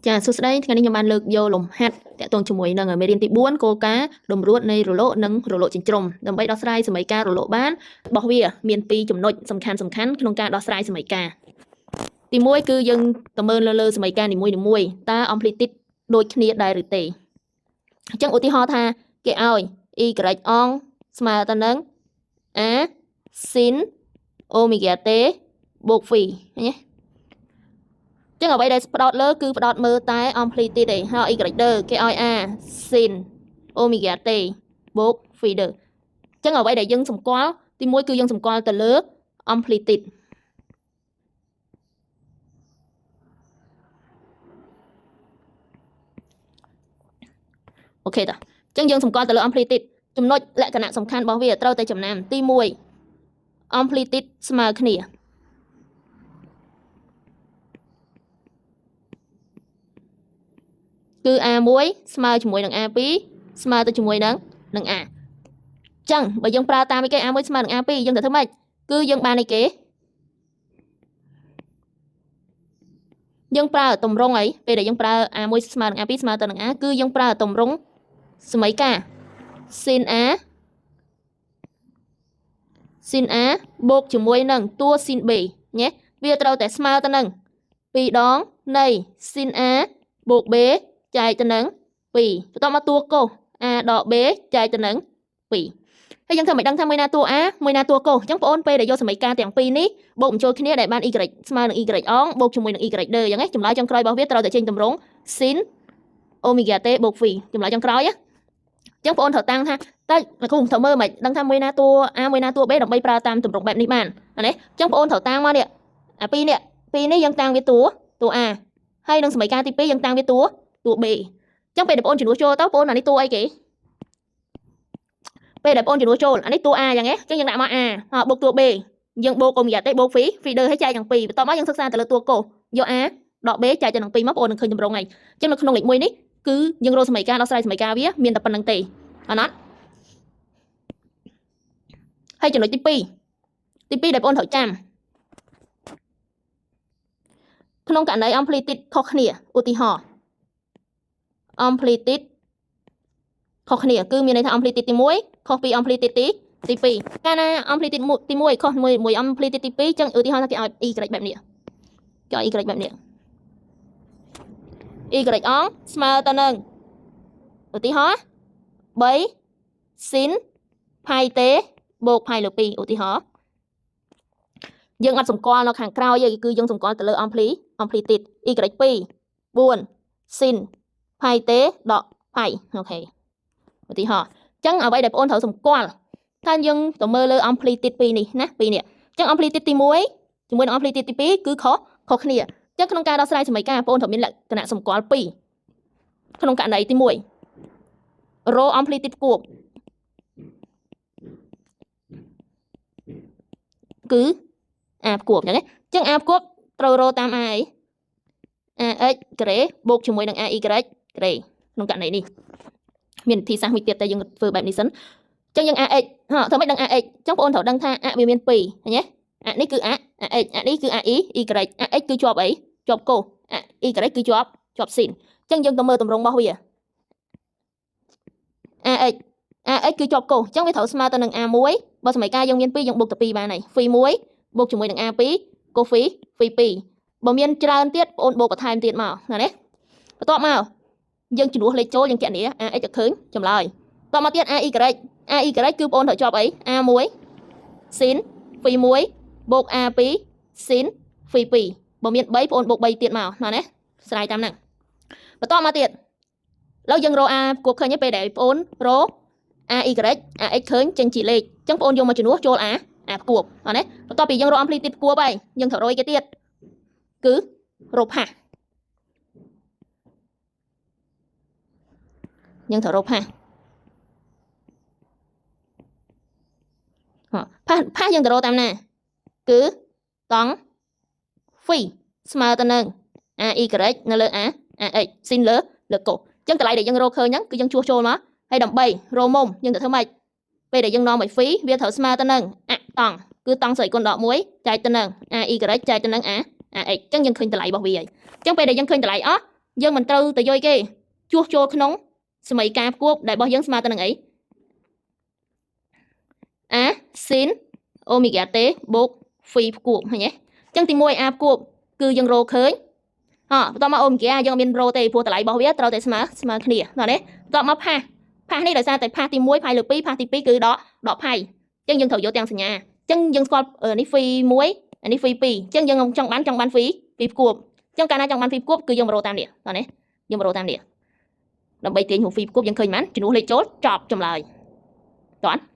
ចាសួស្តីថ្ងៃនេះខ្ញុំបានលើកយកលំហាត់តាក់ទងជាមួយនឹងមេរៀនទី4គោលការណ៍រំរួតនៃរលកនិងរលកចិញ្ច្រំដើម្បីដោះស្រាយសមីការរលកបានរបស់វាមាន2ចំណុចសំខាន់ក្នុងការដោះស្រាយសមីការទី1គឺយើងទៅមើលលើសមីការនីមួយៗតើ amplitude ដូចគ្នាដែរឬទេអញ្ចឹងឧទាហរណ៍ថាគេឲ្យ y អងស្មើទៅនឹង a sin omega t បូក phi ណាចឹងអ្វីដែលផ្ដោតលើគឺផ្ដោតមើលតែ amplitude ទេហើយ y ដែរគេឲ្យ a sin omega t បូក phi ដែរចឹងអ្វីដែលយើងសម្គាល់ទី1គឺយើងសម្គាល់ទៅលើ amplitude អូខេតាចឹងយើងសម្គាល់ទៅលើ amplitude ចំណុចលក្ខណៈសំខាន់របស់វាត្រូវតែចំណាំទី1 amplitude ស្មើគ្នាគឺ A1 ស្មើជាមួយនឹង A2 ស្មើទៅជាមួយនឹង A ចឹងបើយើងប្រើតាមឯគេ A1 ស្មើនឹង A2 យើងត្រូវធ្វើម៉េចគឺយើងបានឯគេយើងប្រើតម្រងអីពេលដែលយើងប្រើ A1 ស្មើនឹង A2 ស្មើទៅនឹង A គឺយើងប្រើតម្រងសមីការ sin A បូកជាមួយនឹងតួ sin B ញ៉េវាត្រូវតែស្មើទៅនឹង2ដងនៃ sin A បូក B ចែកទៅនឹង2បន្ទាប់មកតួកុស a ដក b ចែកទៅនឹង2ហើយយើងធ្វើមិនដឹងថាមួយណាតួ a មួយណាតួកុសអញ្ចឹងបងអូនពេលដែលយកសមីការទាំងពីរនេះបូកបញ្ចូលគ្នាដែលបាន y ស្មើនឹង y អងបូកជាមួយនឹង y ដឺអញ្ចឹងណាចម្លើយចុងក្រោយរបស់វាត្រូវតែចេញតម្រង sin omega t បូក phi ចម្លើយចុងក្រោយអញ្ចឹងបងអូនត្រូវតាំងថាតើលោកគ្រូត្រូវមើលមិនដឹងថាមួយណាតួ a មួយណាតួ b ដើម្បីប្រើតាមតម្រងបែបនេះបានណាអញ្ចឹងបងអូនត្រូវតាំងមកនេះអាពីរនេះយើងតាំងវាតួ a ហើយនឹងសមីការទី2យើងតាំងវាតួ B អញ្ចឹងពេលដែលបងជំនួសចូលទៅបងអានេះតួអីគេពេលដែលបងជំនួសចូលអានេះតួ A អញ្ចឹងយើងដាក់មក A បូកតួ B យើងបូក omega t បូក phi ដឺឲ្យចែកទាំង2បន្ទាប់មកយើងសិក្សាទៅលើតួកុសយក A ដក B ចែកទៅនឹង2មកបងនឹងឃើញតម្រងហើយអញ្ចឹងនៅក្នុងលេខ1នេះគឺយើងរកសមីការដោះស្រាយសមីការវាមានតែប៉ុណ្្នឹងទេអត់ណាហើយចំណុចទី2ដែលបងត្រូវចាំក្នុងករណី amplitude ខុសគ្នាឧទាហរណ៍ amplitude ខុសគ្នាគឺមានន័យថា amplitude ទី1ខុសពី amplitude ទី2កាលណា amplitude ទី1ខុសមួយ amplitude ទី2អញ្ចឹងឧទាហរណ៍ថាគេឲ្យ y បែបនេះគេឲ្យ y បែបនេះ y អងស្មើទៅនឹងឧទាហរណ៍3 sin pi t បូក pi លើ2ឧទាហរណ៍យើងអត់សម្គាល់នៅខាងក្រោយទេគឺយើងសម្គាល់ទៅលើ amplitude y 2 4 sin pi t ដក pi អូខេឧទាហរណ៍អញ្ចឹងអ្វីដែលបងអូនត្រូវសម្គាល់ថាយើងទៅមើលលើ amplitude 2នេះណា2នេះអញ្ចឹង amplitude ទី1ជាមួយនឹង amplitude ទី2គឺខុសគ្នាអញ្ចឹងក្នុងការដោះស្រាយសមីការបងអូនត្រូវមានលក្ខណៈសម្គាល់2ក្នុងករណីទី1 rho amplitude គួបគឺ a គួបអញ្ចឹងណាអញ្ចឹង a គួបត្រូវរកតាម a អី ax ការ៉េបូកជាមួយនឹង ay ការ៉េក្នុងករណីនេះមានវិធីសាស្ត្រមួយទៀតតែយើងធ្វើបែបនេះសិនអញ្ចឹងយើង ax ធ្វើមិនដឹង ax អញ្ចឹងបងអូនត្រូវដឹងថា a វាមាន2ឃើញទេ a នេះគឺ a ax a នេះគឺ ai y ax គឺជាប់អីជាប់កុស y គឺជាប់ sin អញ្ចឹងយើងទៅមើលតម្រងរបស់វា ax គឺជាប់កុសអញ្ចឹងវាត្រូវស្មើទៅនឹង a1 បើសមីការយើងមាន2យើងបូកទៅ2បានហើយ phi 1បូកជាមួយនឹង a2 កុស phi 2បើមានច្រើនទៀតបងអូនបូកបន្ថែមទៀតមកណាបន្ទាប់មកយើងជំនួសលេខចូលយើងគណនា ax ឲ្យឃើញចម្លើយតមកទៀត ay គឺបងអូនត្រូវជាប់អី a1 sin phi 1បូក a2 sin phi 2បើមាន3បងអូនបូក3ទៀតមកណាស្រ័យតាមហ្នឹងបន្តមកទៀតឥឡូវយើងរក a គួបឃើញទេពេលដែលបងអូនរក ay ax ឃើញចេញជាលេខអញ្ចឹងបងអូនយកមកជំនួសចូល a គួបអត់ទេបន្ទាប់ពីយើងរក amplitude គួបហើយយើងត្រូវរកអីគេទៀតគឺរកផាសយើងត្រូវរកផាសយើងទៅរកតាមណាគឺតង់ phi ស្មើទៅនឹង ay នៅលើ ax sin លើកុសអញ្ចឹងតម្លៃដែលយើងរកឃើញហ្នឹងគឺយើងជួសចូលមកហើយដើម្បីរកមុំយើងត្រូវធ្វើម៉េចពេលដែលយើងនាំឲ្យ phi វាត្រូវស្មើទៅនឹងតង់គឺតង់ស្រីគុណដក1ចែកទៅនឹង ay ចែកទៅនឹង ax អញ្ចឹងយើងឃើញតម្លៃរបស់វាហើយអញ្ចឹងពេលដែលយើងឃើញតម្លៃអស់ យើងមិនត្រូវទៅយកគេជួសចូលក្នុងសមីការផ្គួបដែលរបស់យើងស្មើទៅនឹងអី a sin អូមេហ្គាតេបូក phi ផ្គួបឃើញទេអញ្ចឹងទី1 a ផ្គួបគឺយើងរកឃើញបន្ទាប់មកអូមេហ្គាយើងអត់មានរកទេព្រោះតម្លៃរបស់វាត្រូវតែស្មើគ្នាណាបន្ទាប់មកផាសនេះដោយសារតែផាសទី1ផាសលើ2ផាសទី2គឺដកផាយអញ្ចឹងយើងត្រូវយកទាំងសញ្ញាអញ្ចឹងយើងស្គាល់នេះ phi 1អានេះ phi 2អញ្ចឹងយើងចង់បាន phi ផ្គួបអញ្ចឹងកាលណាចង់បាន phi ផ្គួបគឺយើងមករកតាមនេះណាយើងមករកតាមនេះដើម្បីទាញ phi ផ្គួបយើងឃើញបានជំនួសលេខចូលចប់ចម្លើយតោះ